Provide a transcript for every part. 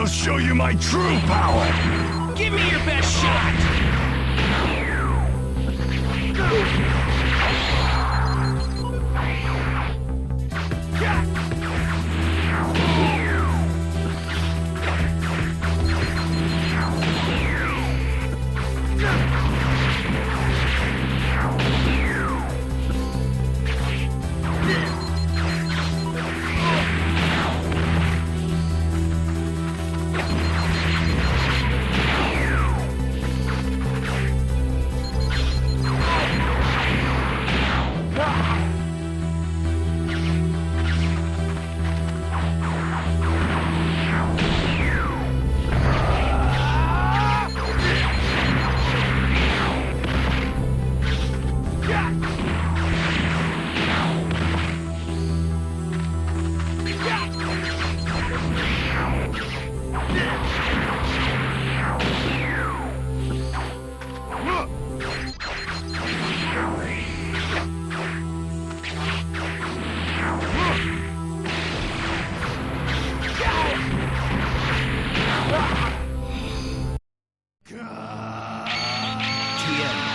I'll show you my true power! Give me your best shot!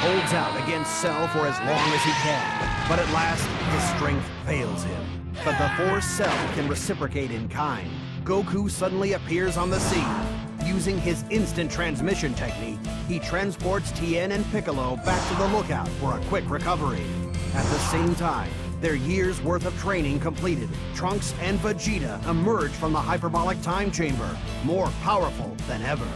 Holds out against Cell for as long as he can, but at last, his strength fails him. But before Cell can reciprocate in kind, Goku suddenly appears on the scene. Using his instant transmission technique, he transports Tien and Piccolo back to the lookout for a quick recovery. At the same time, their year's worth of training completed, Trunks and Vegeta emerge from the hyperbolic time chamber, more powerful than ever.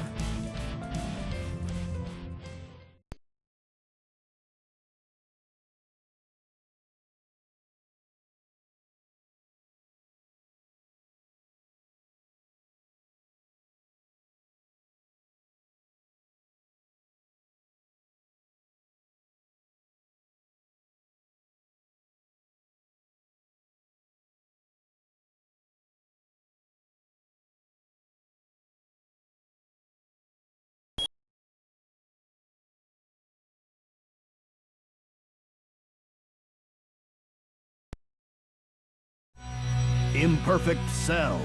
Imperfect Cell.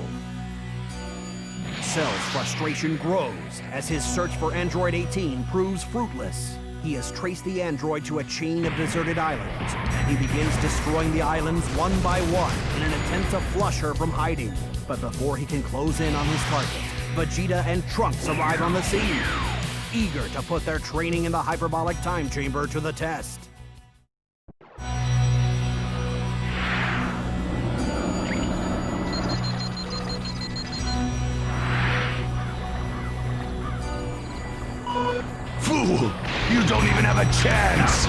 Cell's frustration grows as his search for Android 18 proves fruitless. He has traced the android to a chain of deserted islands, and he begins destroying the islands one by one in an attempt to flush her from hiding. But before he can close in on his target, Vegeta and Trunks arrive on the scene, eager to put their training in the hyperbolic time chamber to the test. Fool! You don't even have a chance!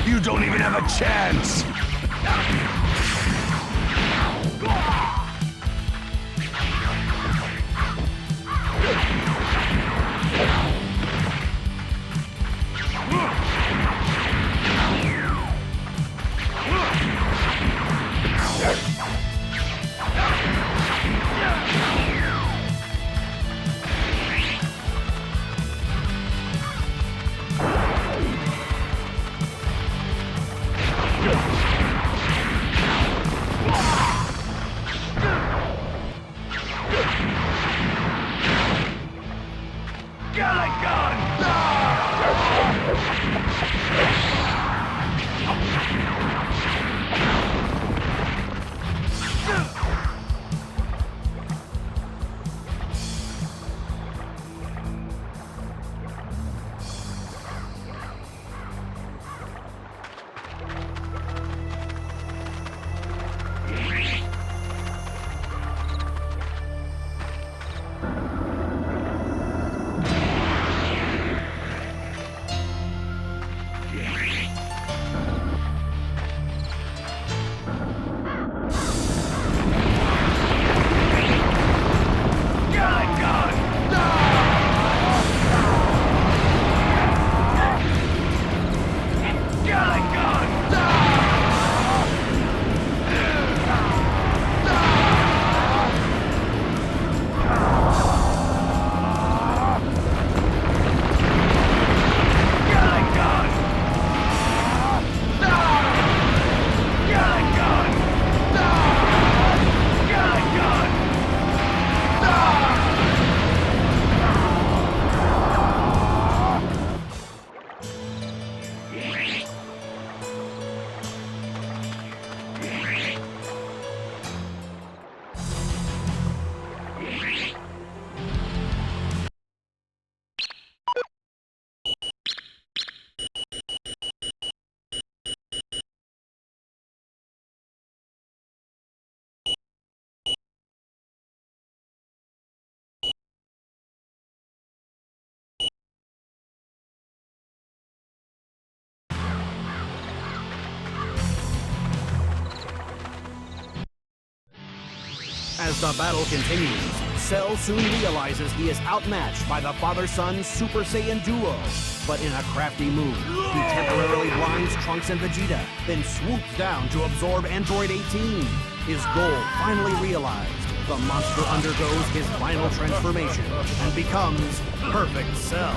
You don't even have a chance! As the battle continues, Cell soon realizes he is outmatched by the father-son Super Saiyan duo. But in a crafty move, he temporarily blinds Trunks and Vegeta, then swoops down to absorb Android 18. His goal finally realized, the monster undergoes his final transformation and becomes Perfect Cell.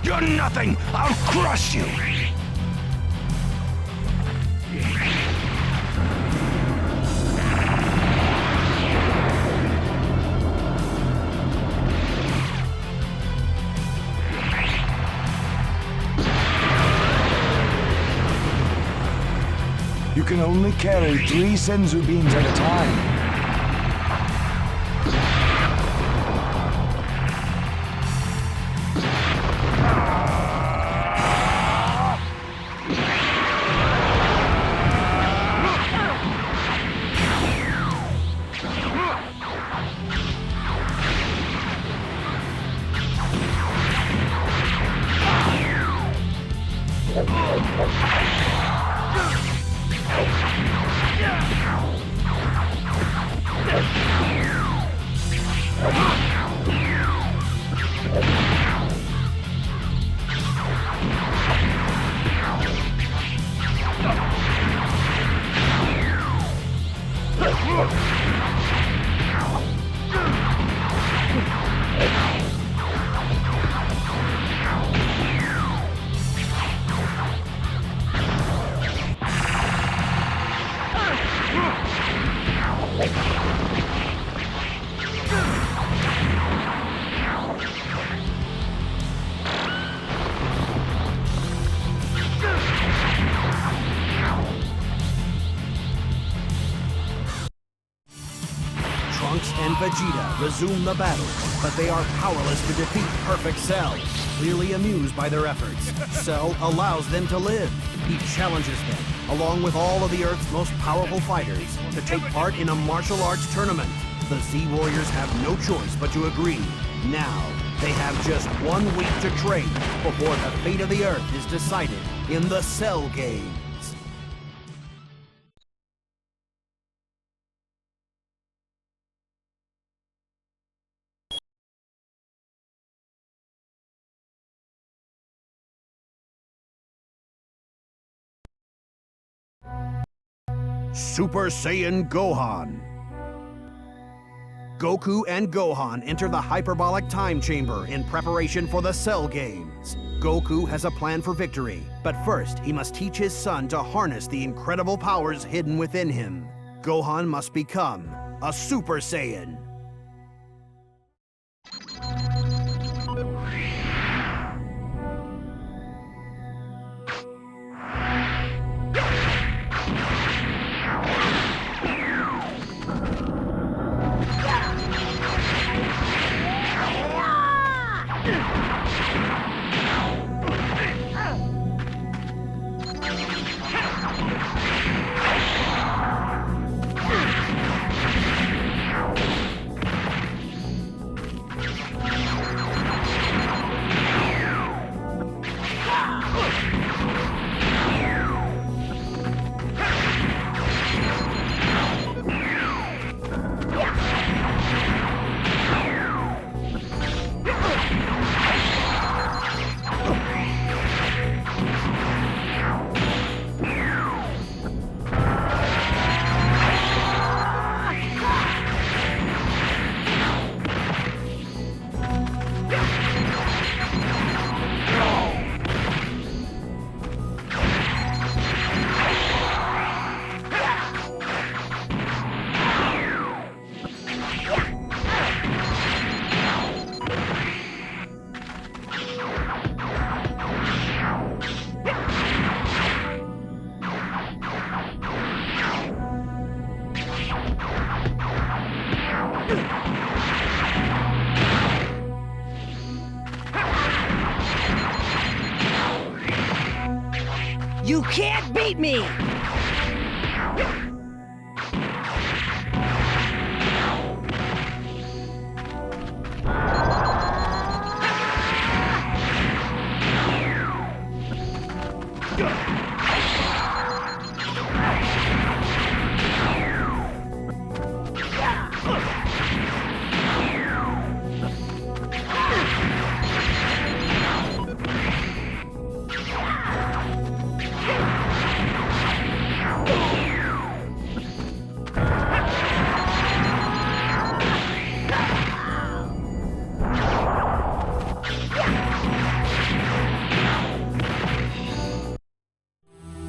You're nothing! I'll crush you! You can only carry 3 Senzu beams at a time. Trunks and Vegeta resume the battle, but they are powerless to defeat Perfect Cell. Clearly amused by their efforts, Cell allows them to live. He challenges them, along with all of the Earth's most powerful fighters, to take part in a martial arts tournament. The Z Warriors have no choice but to agree. Now, they have just 1 week to train before the fate of the Earth is decided in the Cell Games. Super Saiyan Gohan. Goku and Gohan enter the hyperbolic time chamber in preparation for the Cell Games. Goku has a plan for victory, but first he must teach his son to harness the incredible powers hidden within him. Gohan must become a Super Saiyan. You can't beat me!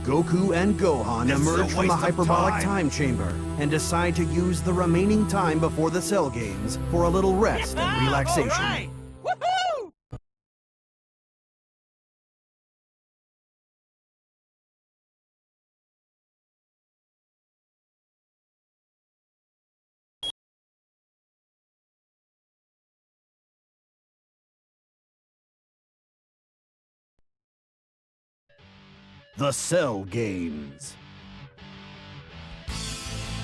Goku and Gohan This is a emerge from the waste of hyperbolic time. time chamber and decide to use the remaining time before the Cell Games for a little rest and relaxation. All right. Woohoo! The Cell Games.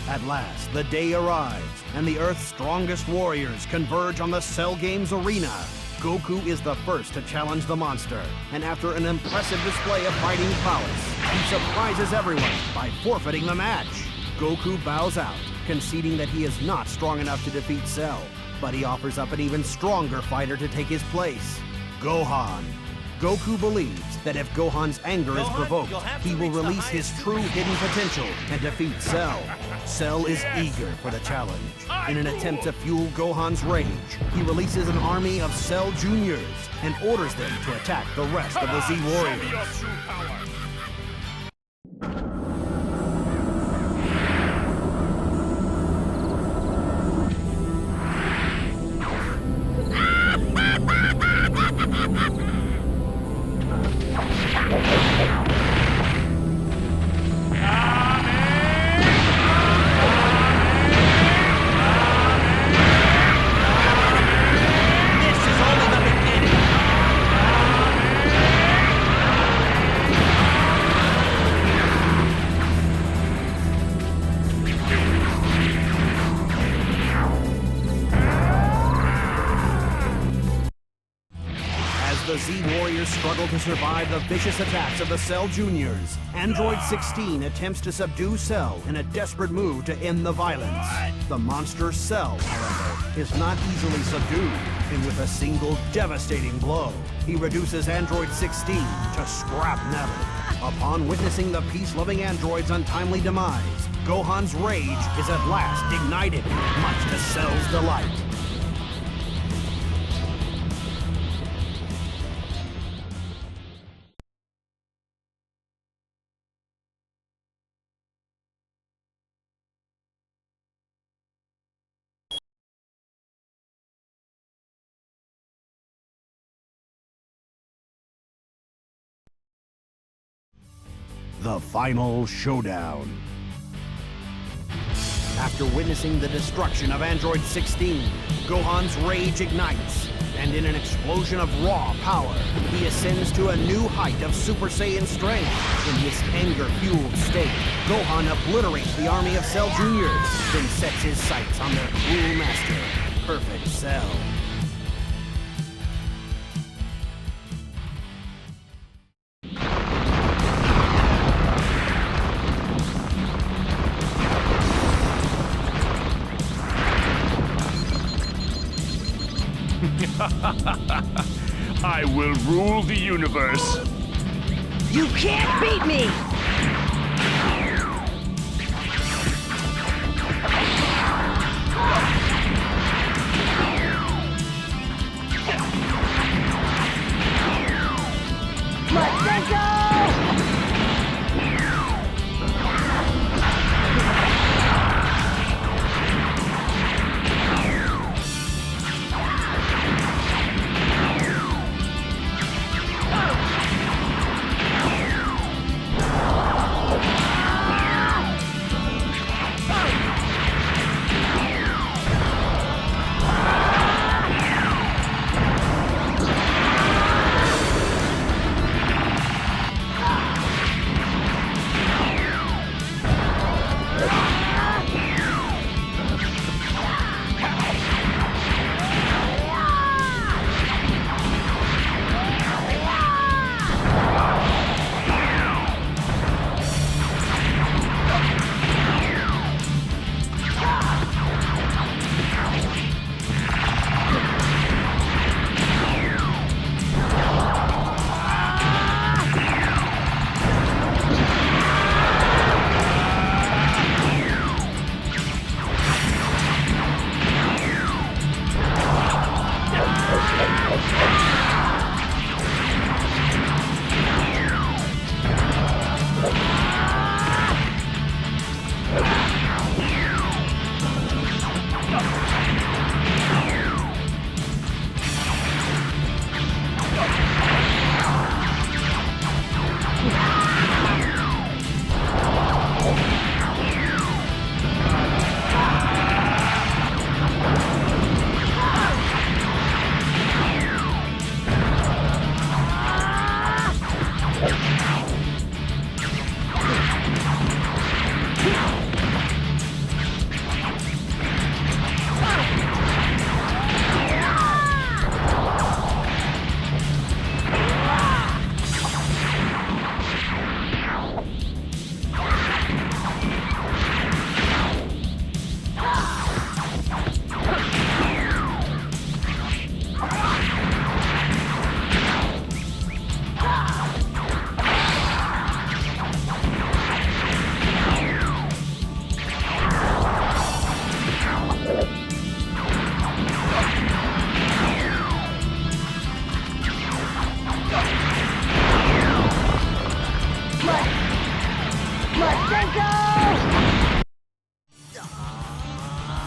At last, the day arrives, and the Earth's strongest warriors converge on the Cell Games arena. Goku is the first to challenge the monster, and after an impressive display of fighting prowess, he surprises everyone by forfeiting the match. Goku bows out, conceding that he is not strong enough to defeat Cell, but he offers up an even stronger fighter to take his place. Gohan. Goku believes that if Gohan's anger is provoked, he will release his true hidden potential and defeat Cell. Cell is eager for the challenge. In an attempt to fuel Gohan's rage, he releases an army of Cell Juniors and orders them to attack the rest of the Z Warriors. The Z Warriors struggle to survive the vicious attacks of the Cell Juniors. Android 16 attempts to subdue Cell in a desperate move to end the violence. The monster Cell, however, is not easily subdued, and with a single devastating blow, he reduces Android 16 to scrap metal. Upon witnessing the peace-loving android's untimely demise, Gohan's rage is at last ignited, much to Cell's delight. The final showdown. After witnessing the destruction of Android 16, Gohan's rage ignites, and in an explosion of raw power, he ascends to a new height of Super Saiyan strength. In this anger-fueled state, Gohan obliterates the army of Cell Juniors, then sets his sights on their cruel master, Perfect Cell. I will rule the universe. You can't beat me! Let's go!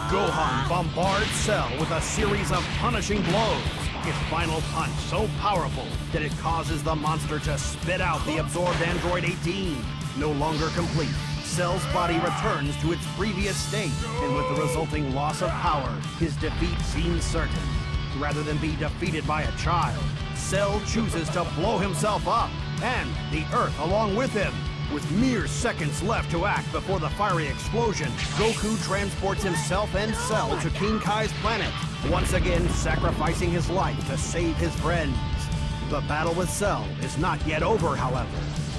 Gohan bombards Cell with a series of punishing blows. His final punch so powerful that it causes the monster to spit out the absorbed Android 18. No longer complete, Cell's body returns to its previous state, and with the resulting loss of power, his defeat seems certain. Rather than be defeated by a child, Cell chooses to blow himself up, and the Earth along with him. With mere seconds left to act before the fiery explosion, Goku transports himself and Cell to King Kai's planet, once again sacrificing his life to save his friends. The battle with Cell is not yet over, however.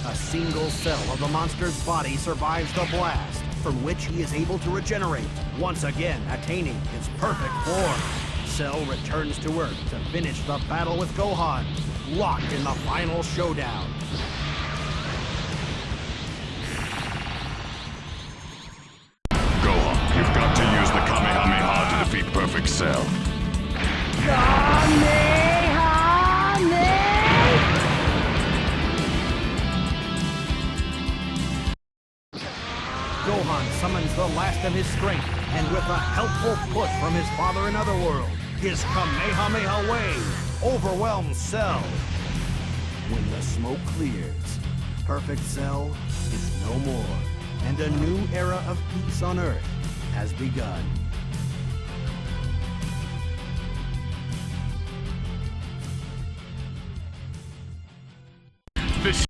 A single cell of the monster's body survives the blast, from which he is able to regenerate, once again attaining his perfect form. Cell returns to Earth to finish the battle with Gohan, locked in the final showdown. Gohan, you've got to use the Kamehameha to defeat Perfect Cell. Gohan summons the last of his strength, and with a helpful push from his father in Otherworld, his Kamehameha wave overwhelms Cell. When the smoke clears, Perfect Cell is no more, and a new era of peace on Earth has begun. This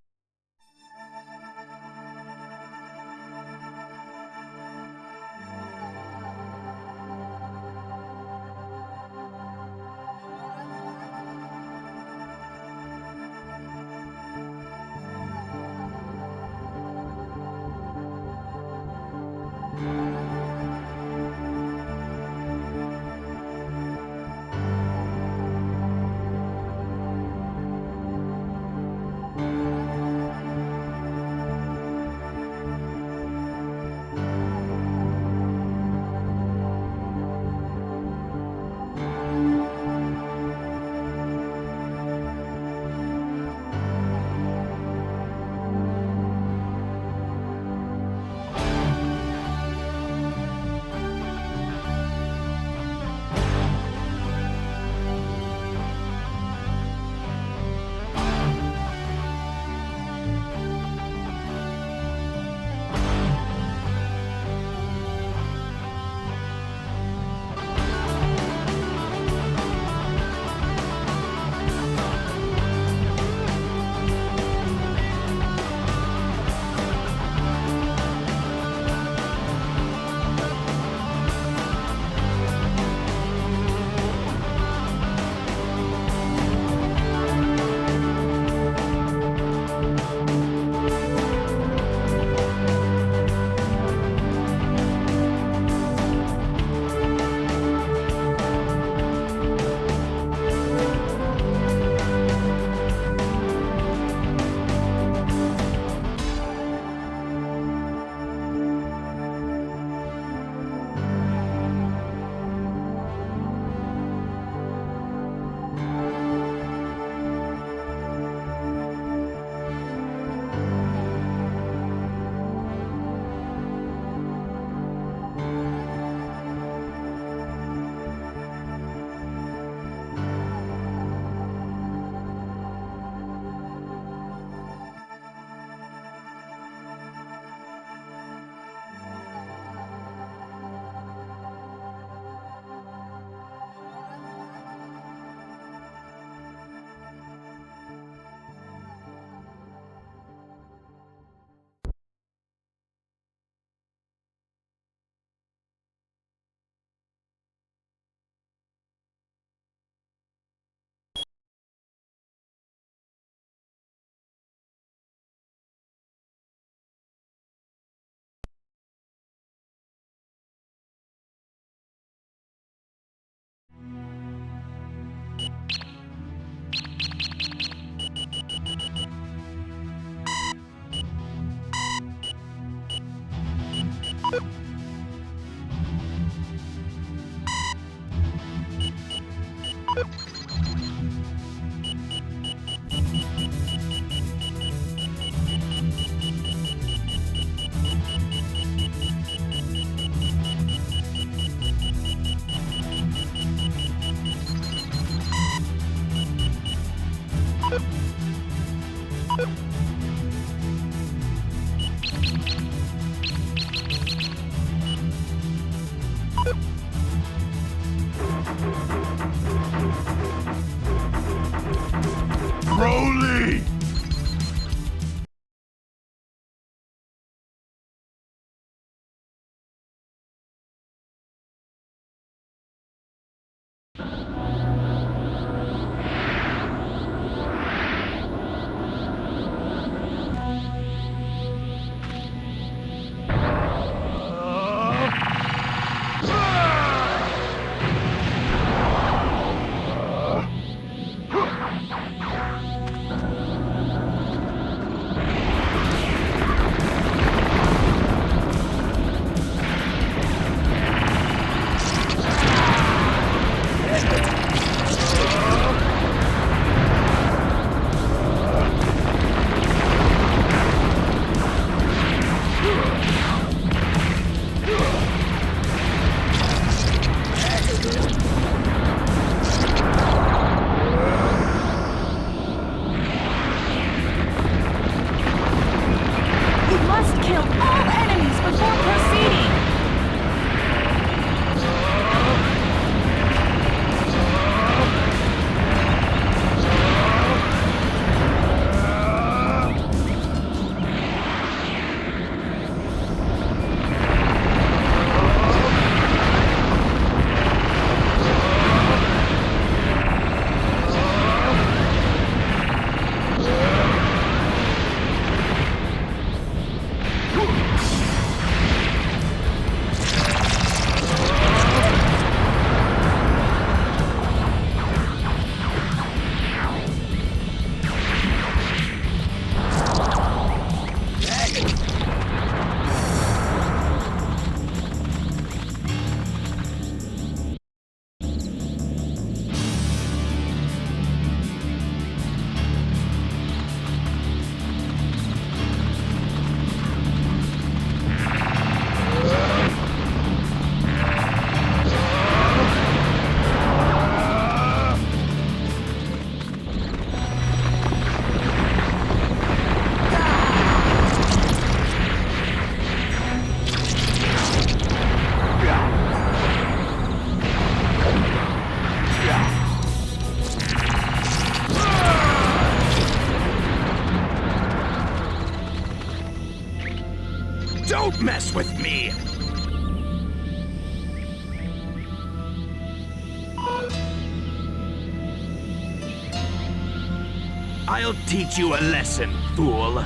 I'll teach you a lesson, fool.